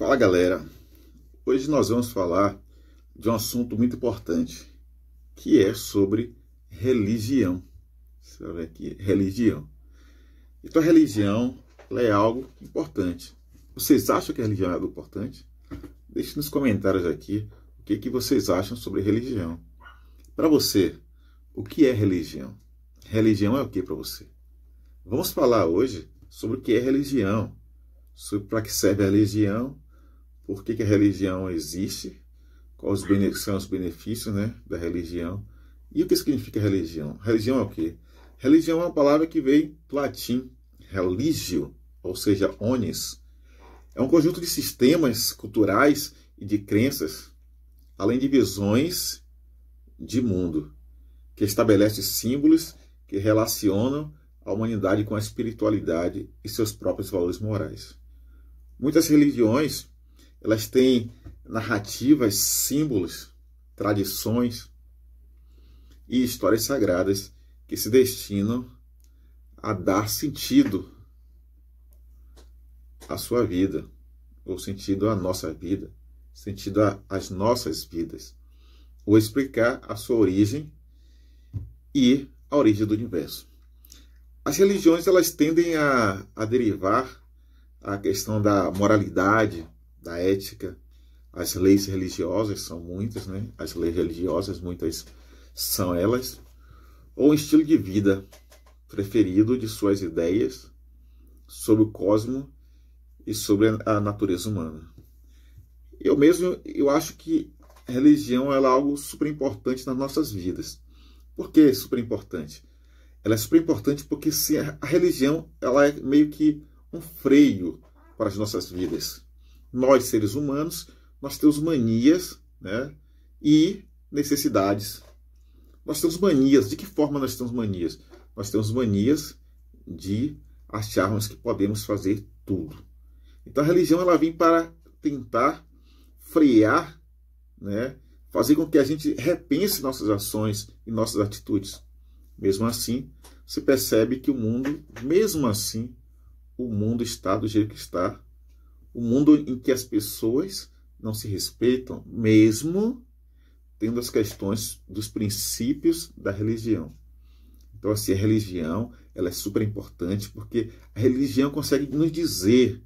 Fala galera, hoje nós vamos falar de um assunto muito importante, que é sobre religião. Você vai ver aqui, religião. Então a religião ela é algo importante. Vocês acham que a religião é algo importante? Deixe nos comentários aqui o que vocês acham sobre religião. Para você, o que é religião? Religião é o que para você? Vamos falar hoje sobre o que é religião, sobre para que serve a religião, por que a religião existe, quais são os benefícios, né, da religião e o que significa religião. Religião é o quê? Religião é uma palavra que vem do latim religio, ou seja, omnes. É um conjunto de sistemas culturais e de crenças, além de visões de mundo, que estabelece símbolos que relacionam a humanidade com a espiritualidade e seus próprios valores morais. Muitas religiões elas têm narrativas, símbolos, tradições e histórias sagradas que se destinam a dar sentido à sua vida, ou sentido à nossa vida, sentido às nossas vidas, ou explicar a sua origem e a origem do universo. As religiões elas tendem a derivar a questão da moralidade, da ética. As leis religiosas são muitas, né? As leis religiosas, muitas são elas, ou um estilo de vida preferido de suas ideias sobre o cosmos e sobre a natureza humana. Eu acho que a religião ela é algo super importante nas nossas vidas. Por que super importante? Ela é super importante porque se a religião ela é meio que um freio para as nossas vidas. Nós, seres humanos, nós temos manias, né, e necessidades. Nós temos manias. De que forma nós temos manias? Nós temos manias de acharmos que podemos fazer tudo. Então a religião ela vem para tentar frear, né, fazer com que a gente repense nossas ações e nossas atitudes. Mesmo assim, você percebe que o mundo, mesmo assim, o mundo está do jeito que está. O mundo em que as pessoas não se respeitam, mesmo tendo as questões dos princípios da religião. Então, assim, a religião ela é super importante porque a religião consegue nos dizer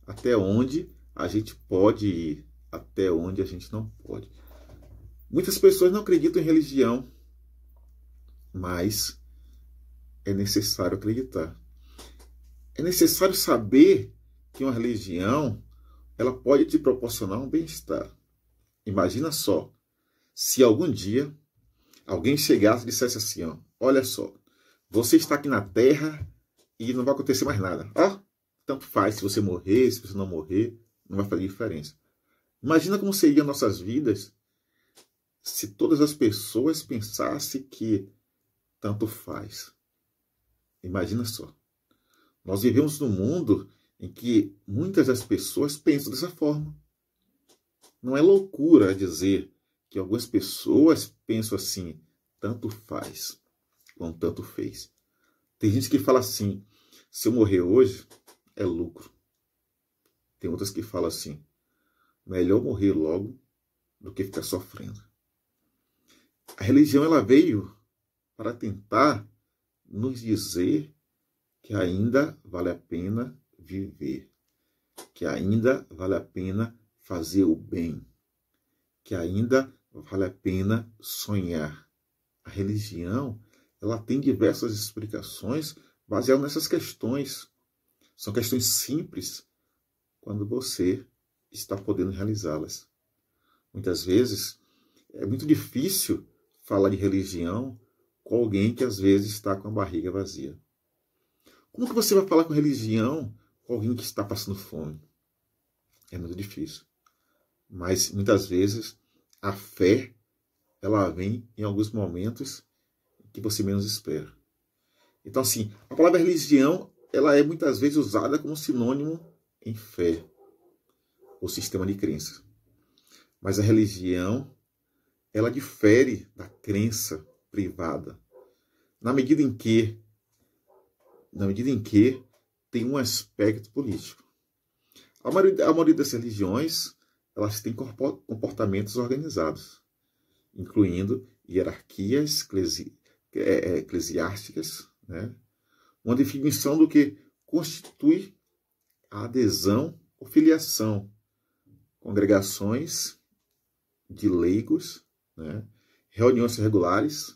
até onde a gente pode ir, até onde a gente não pode. Muitas pessoas não acreditam em religião, mas é necessário acreditar. É necessário saber que uma religião ela pode te proporcionar um bem-estar. Imagina só, se algum dia alguém chegasse e dissesse assim, ó, olha só, você está aqui na Terra e não vai acontecer mais nada. Ó, tanto faz se você morrer, se você não morrer, não vai fazer diferença. Imagina como seriam nossas vidas se todas as pessoas pensassem que tanto faz. Imagina só. Nós vivemos num mundo em que muitas das pessoas pensam dessa forma. Não é loucura dizer que algumas pessoas pensam assim, tanto faz, como tanto fez. Tem gente que fala assim, se eu morrer hoje, é lucro. Tem outras que falam assim, melhor morrer logo do que ficar sofrendo. A religião ela veio para tentar nos dizer que ainda vale a pena viver, que ainda vale a pena fazer o bem, que ainda vale a pena sonhar. A religião ela tem diversas explicações baseadas nessas questões. São questões simples quando você está podendo realizá-las. Muitas vezes é muito difícil falar de religião com alguém que às vezes está com a barriga vazia. Como que você vai falar com religião com alguém que está passando fome? É muito difícil. Mas muitas vezes a fé ela vem em alguns momentos que você menos espera. Então assim, a palavra religião ela é muitas vezes usada como sinônimo em fé ou sistema de crença. Mas a religião ela difere da crença privada na medida em que tem um aspecto político. A maioria das religiões, elas têm comportamentos organizados, incluindo hierarquias eclesiásticas, né? Uma definição do que constitui a adesão ou filiação, congregações de leigos, né? Reuniões regulares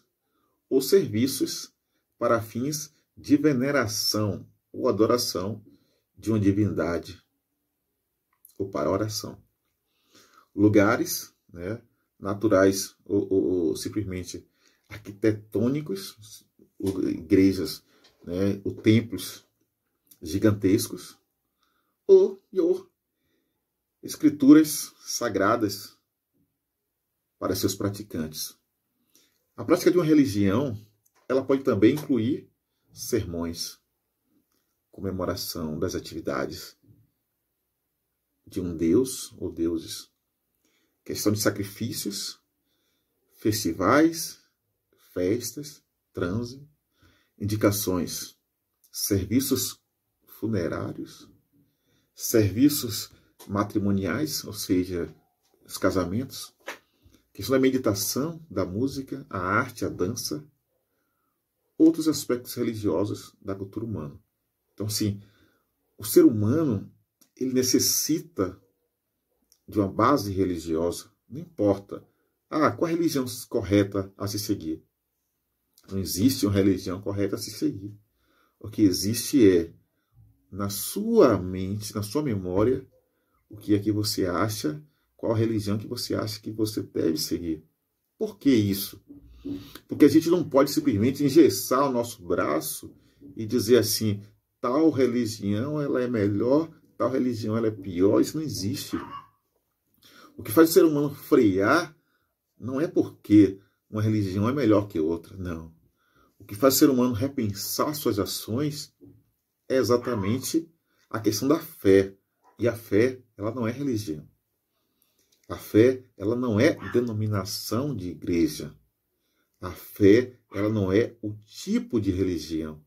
ou serviços para fins de veneração ou adoração de uma divindade ou para oração. Lugares, né, naturais ou simplesmente arquitetônicos, igrejas, né, ou templos gigantescos, ou escrituras sagradas para seus praticantes. A prática de uma religião, ela pode também incluir sermões, comemoração das atividades de um deus ou deuses, questão de sacrifícios, festivais, festas, transe, indicações, serviços funerários, serviços matrimoniais, ou seja, os casamentos, questão da meditação, da música, a arte, a dança, outros aspectos religiosos da cultura humana. Então, assim, o ser humano, ele necessita de uma base religiosa, não importa. Qual a religião correta a se seguir? Não existe uma religião correta a se seguir. O que existe é, na sua mente, na sua memória, o que é que você acha, qual a religião que você acha que você deve seguir. Por que isso? Porque a gente não pode simplesmente engessar o nosso braço e dizer assim, tal religião ela é melhor, tal religião ela é pior. Isso não existe. O que faz o ser humano frear não é porque uma religião é melhor que outra, não. O que faz o ser humano repensar suas ações é exatamente a questão da fé. E a fé, ela não é religião. A fé, ela não é denominação de igreja. A fé, ela não é o tipo de religião.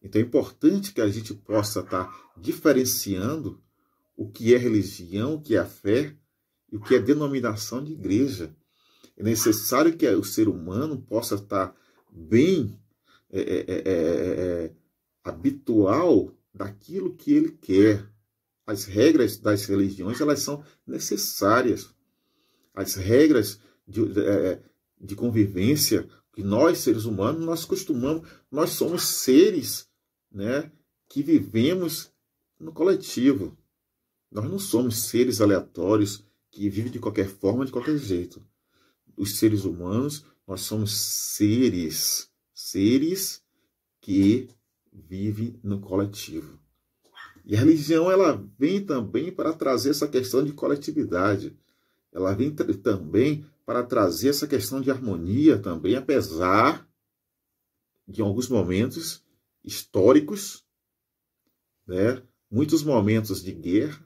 Então é importante que a gente possa estar diferenciando o que é religião, o que é a fé e o que é denominação de igreja. É necessário que o ser humano possa estar bem habitual daquilo que ele quer. As regras das religiões, elas são necessárias. As regras de convivência que nós, seres humanos, nós somos seres, né, que vivemos no coletivo. Nós não somos seres aleatórios que vivem de qualquer forma, de qualquer jeito. Os seres humanos, nós somos seres que vivem no coletivo. E a religião, ela vem também para trazer essa questão de coletividade. Ela vem também para trazer essa questão de harmonia também, apesar de alguns momentos históricos, né, muitos momentos de guerra,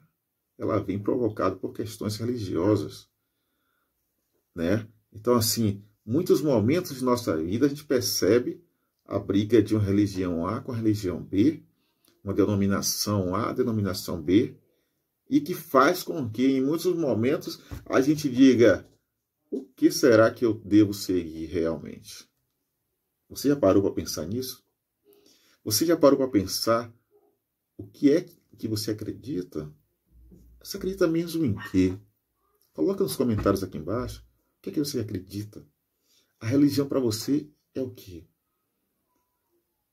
ela vem provocada por questões religiosas, né? Então, assim, muitos momentos de nossa vida a gente percebe a briga de uma religião A com a religião B, uma denominação A, denominação B, e que faz com que, em muitos momentos, a gente diga, o que será que eu devo seguir realmente? Você já parou para pensar nisso? Você já parou para pensar o que é que você acredita? Você acredita mesmo em quê? Coloca nos comentários aqui embaixo. O que é que você acredita? A religião para você é o quê?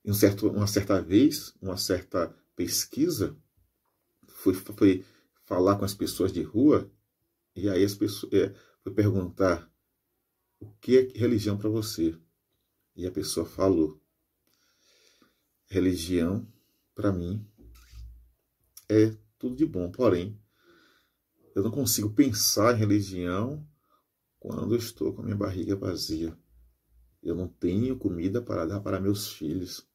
Uma certa vez, uma certa pesquisa, foi falar com as pessoas de rua, e aí as pessoas foi perguntar o que é religião para você. E a pessoa falou, religião para mim é tudo de bom, porém eu não consigo pensar em religião quando eu estou com a minha barriga vazia. Eu não tenho comida para dar para meus filhos.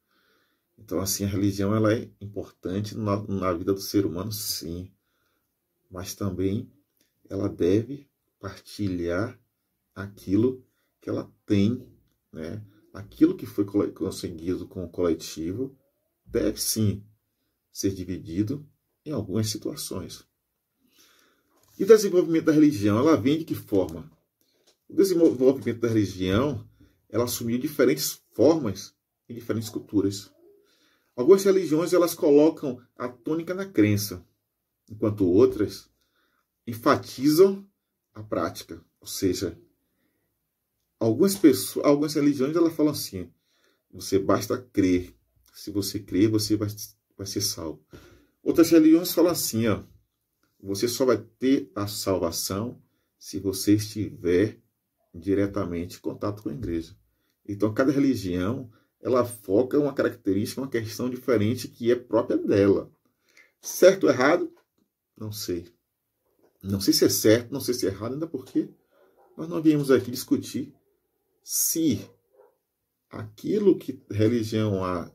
Então, assim, a religião ela é importante na vida do ser humano, sim. Mas também ela deve partilhar aquilo que ela tem, né? Aquilo que foi conseguido com o coletivo deve, sim, ser dividido em algumas situações. E o desenvolvimento da religião, ela vem de que forma? O desenvolvimento da religião, ela assumiu diferentes formas em diferentes culturas. Algumas religiões, elas colocam a tônica na crença, enquanto outras enfatizam a prática. Ou seja, algumas religiões, elas falam assim, você basta crer. Se você crer, você vai ser salvo. Outras religiões falam assim, ó, você só vai ter a salvação se você estiver diretamente em contato com a igreja. Então, cada religião, ela foca uma característica, uma questão diferente que é própria dela. Certo ou errado? Não sei. Não sei se é certo, não sei se é errado, ainda porque nós não viemos aqui discutir se aquilo que a religião A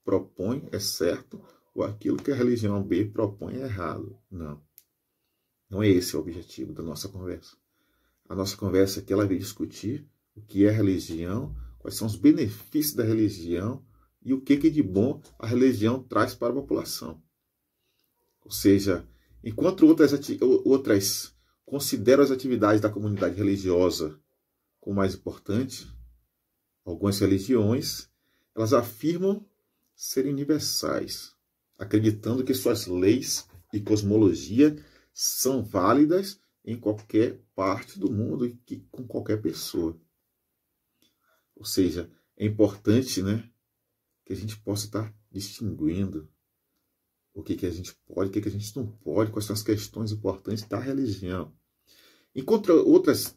propõe é certo ou aquilo que a religião B propõe é errado. Não. Não é esse o objetivo da nossa conversa. A nossa conversa aqui, ela veio discutir o que é religião, quais são os benefícios da religião e o que de bom a religião traz para a população. Ou seja, enquanto outras consideram as atividades da comunidade religiosa como mais importante, algumas religiões, elas afirmam serem universais, acreditando que suas leis e cosmologia são válidas em qualquer parte do mundo e com qualquer pessoa. Ou seja, é importante, né, que a gente possa estar distinguindo o que a gente pode, o que a gente não pode, quais são as questões importantes da religião. Enquanto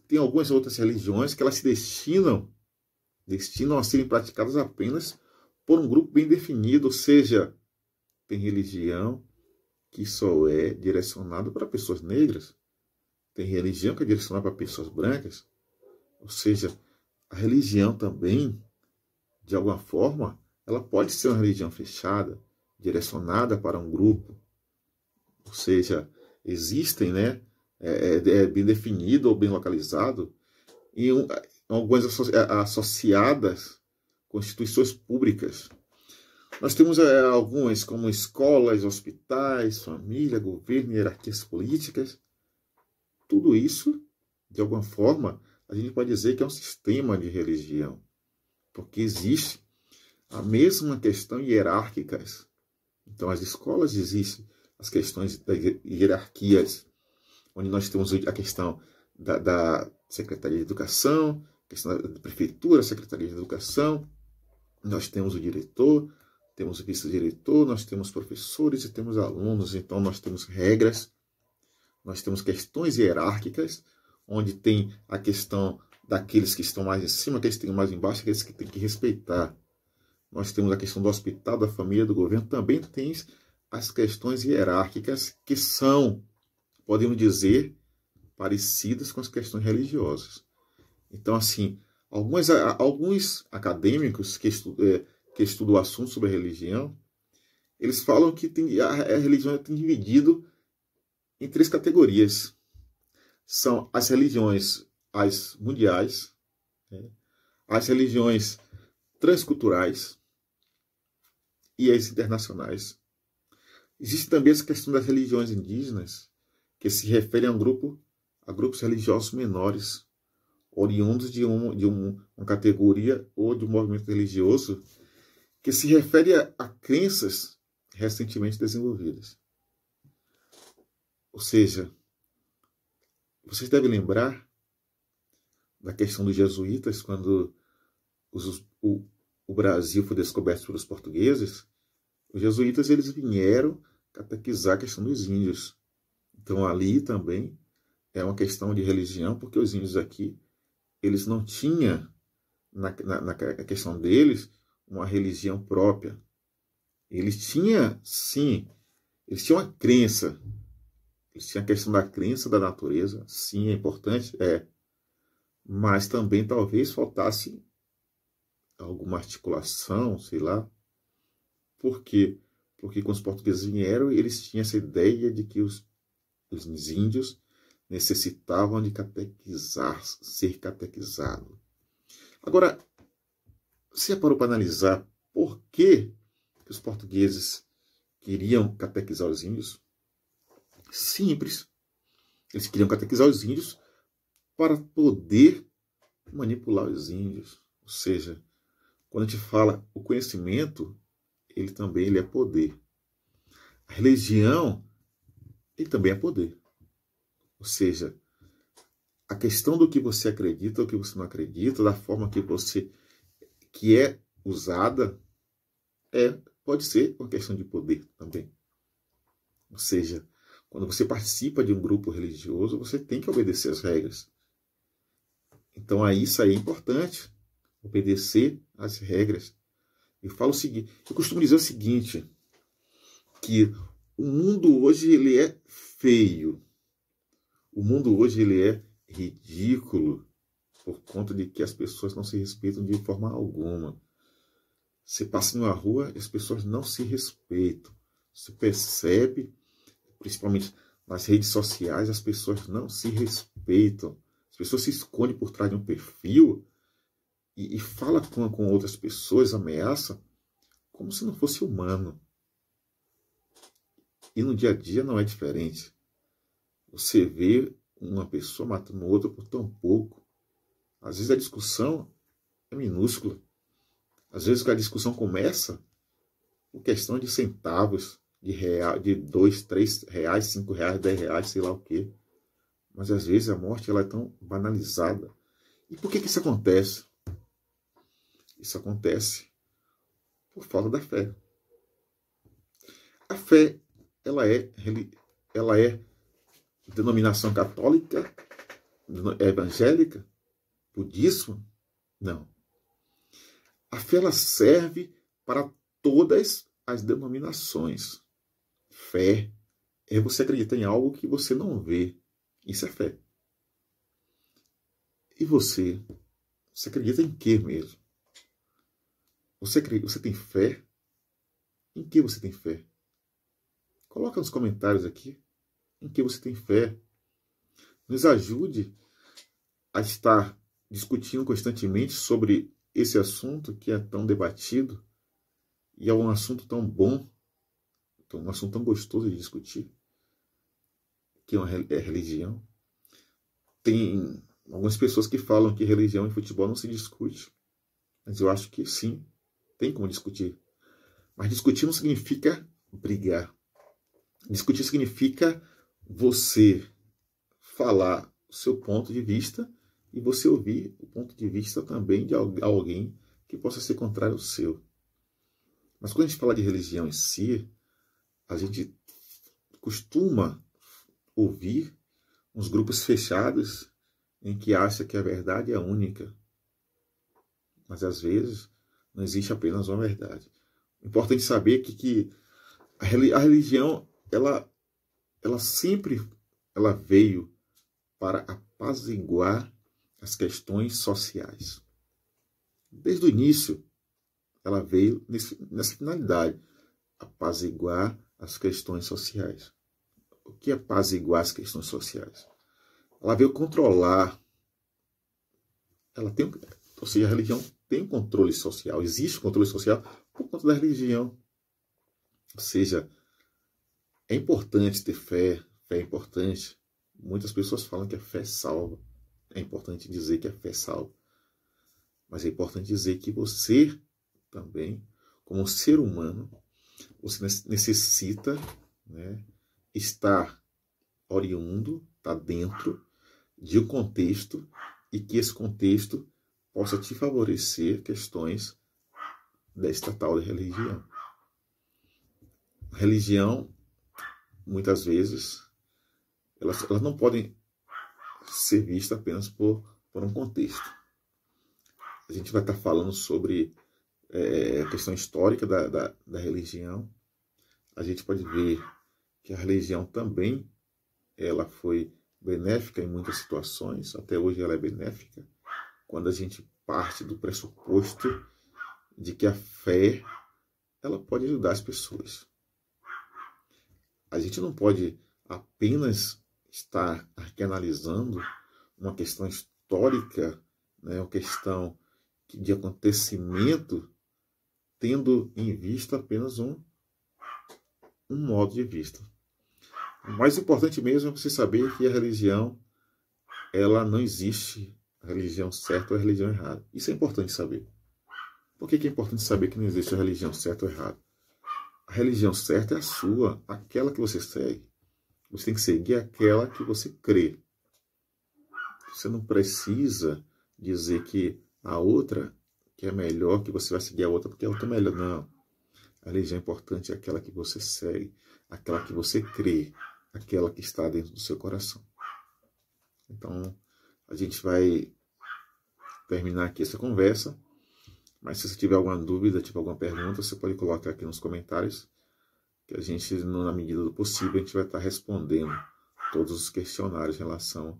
tem algumas outras religiões que elas se destinam a serem praticadas apenas por um grupo bem definido, ou seja, tem religião que só é direcionada para pessoas negras, tem religião que é direcionada para pessoas brancas, ou seja, a religião também, de alguma forma, ela pode ser uma religião fechada, direcionada para um grupo, ou seja, existem, né, bem definido ou bem localizado, e algumas associadas com instituições públicas. Nós temos algumas como escolas, hospitais, família, governo, hierarquias políticas. Tudo isso, de alguma forma, a gente pode dizer que é um sistema de religião, porque existe a mesma questão hierárquicas. Então, as escolas existem as questões das hierarquias, onde nós temos a questão da Secretaria de Educação, a questão da Prefeitura, Secretaria de Educação, nós temos o diretor, temos o vice-diretor, nós temos professores e temos alunos, então nós temos regras, nós temos questões hierárquicas, onde tem a questão daqueles que estão mais em cima, aqueles que estão mais embaixo, aqueles que têm que respeitar. Nós temos a questão do hospital, da família, do governo, também tem as questões hierárquicas que são, podemos dizer, parecidas com as questões religiosas. Então, assim, alguns acadêmicos que estudam o assunto sobre a religião, eles falam que a religião tem dividido em 3 categorias. São as religiões as mundiais, né, as religiões transculturais e as internacionais. Existe também essa questão das religiões indígenas, que se referem a grupos religiosos menores, oriundos de uma categoria ou de um movimento religioso que se refere a crenças recentemente desenvolvidas. Ou seja, vocês devem lembrar da questão dos jesuítas, quando o Brasil foi descoberto pelos portugueses. Os jesuítas, eles vieram catequizar a questão dos índios. Então, ali também é uma questão de religião, porque os índios aqui, eles não tinham, na questão deles, uma religião própria. Eles tinham, sim, eles tinham uma crença. Eles tinham a questão da crença da natureza, sim, é importante, mas também talvez faltasse alguma articulação, sei lá. Por quê? Porque quando os portugueses vieram, eles tinham essa ideia de que os índios necessitavam de ser catequizado. Agora, você já parou para analisar por que os portugueses queriam catequizar os índios? Simples. Eles queriam catequizar os índios para poder manipular os índios. Ou seja, quando a gente fala o conhecimento, ele também é poder. A religião, ele também é poder. Ou seja, a questão do que você acredita ou que você não acredita, da forma que é usada, pode ser uma questão de poder também. Ou seja, quando você participa de um grupo religioso, você tem que obedecer as regras. Então, aí isso aí é importante, obedecer às regras. Eu falo o seguinte, eu costumo dizer o seguinte, que o mundo hoje ele é feio. O mundo hoje ele é ridículo por conta de que as pessoas não se respeitam de forma alguma. Você passa numa rua e as pessoas não se respeitam. Você percebe, principalmente nas redes sociais, as pessoas não se respeitam. As pessoas se escondem por trás de um perfil e falam com outras pessoas, ameaça, como se não fosse humano. E no dia a dia não é diferente. Você vê uma pessoa matando outra por tão pouco. Às vezes a discussão é minúscula. Às vezes a discussão começa por questão de centavos, de 2, 3 reais, 5 reais, 10 reais, sei lá o quê. Mas às vezes a morte ela é tão banalizada. E por que isso acontece? Isso acontece por falta da fé. A fé, ela é denominação católica, evangélica, budismo? Não. A fé ela serve para todas as denominações. Fé é você acreditar em algo que você não vê. Isso é fé. E você acredita em quê mesmo? Você tem fé? Em que você tem fé? Coloca nos comentários aqui em que você tem fé. Nos ajude a estar discutindo constantemente sobre esse assunto que é tão debatido e é um assunto tão bom, um assunto tão gostoso de discutir, que é religião. Tem algumas pessoas que falam que religião e futebol não se discute, mas eu acho que sim, tem como discutir. Mas discutir não significa brigar. Discutir significa você falar o seu ponto de vista e você ouvir o ponto de vista também de alguém que possa ser contrário ao seu. Mas quando a gente fala de religião em si, a gente costuma ouvir uns grupos fechados em que acha que a verdade é única. Mas às vezes não existe apenas uma verdade. É importante saber que a religião ela sempre veio para apaziguar as questões sociais. Desde o início, ela veio nessa finalidade, apaziguar as questões sociais. O que é apaziguar as questões sociais? Ela veio controlar. Ou seja, a religião tem controle social. Existe controle social por conta da religião. Ou seja, é importante ter fé. Fé é importante. Muitas pessoas falam que a fé salva. É importante dizer que a fé salva. Mas é importante dizer que você também, como ser humano, você necessita, né, estar oriundo, estar dentro de um contexto e que esse contexto possa te favorecer questões desta tal de religião. A religião, muitas vezes, elas não podem ser vistas apenas por um contexto. A gente vai estar falando sobre a questão histórica da religião. A gente pode ver que a religião também ela foi benéfica em muitas situações, até hoje ela é benéfica, quando a gente parte do pressuposto de que a fé ela pode ajudar as pessoas. A gente não pode apenas estar aqui analisando uma questão histórica, né, uma questão de acontecimento, tendo em vista apenas um modo de vista. O mais importante mesmo é você saber que a religião, ela não existe a religião certa ou a religião errada. Isso é importante saber. Por que é importante saber que não existe a religião certa ou errada? A religião certa é a sua, aquela que você segue. Você tem que seguir aquela que você crê. Você não precisa dizer que a outra que é melhor, que você vai seguir a outra porque a outra é melhor. Não. A religião importante é aquela que você segue, aquela que você crê, aquela que está dentro do seu coração. Então, a gente vai terminar aqui essa conversa, mas se você tiver alguma dúvida, tiver alguma pergunta, você pode colocar aqui nos comentários, que a gente, na medida do possível, a gente vai estar respondendo todos os questionários em relação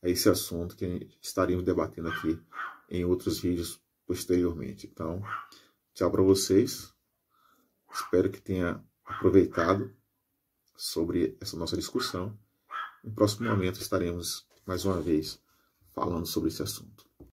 a esse assunto que estaríamos debatendo aqui em outros vídeos posteriormente. Então, tchau para vocês. Espero que tenha aproveitado sobre essa nossa discussão. No próximo momento estaremos, mais uma vez, falando sobre esse assunto.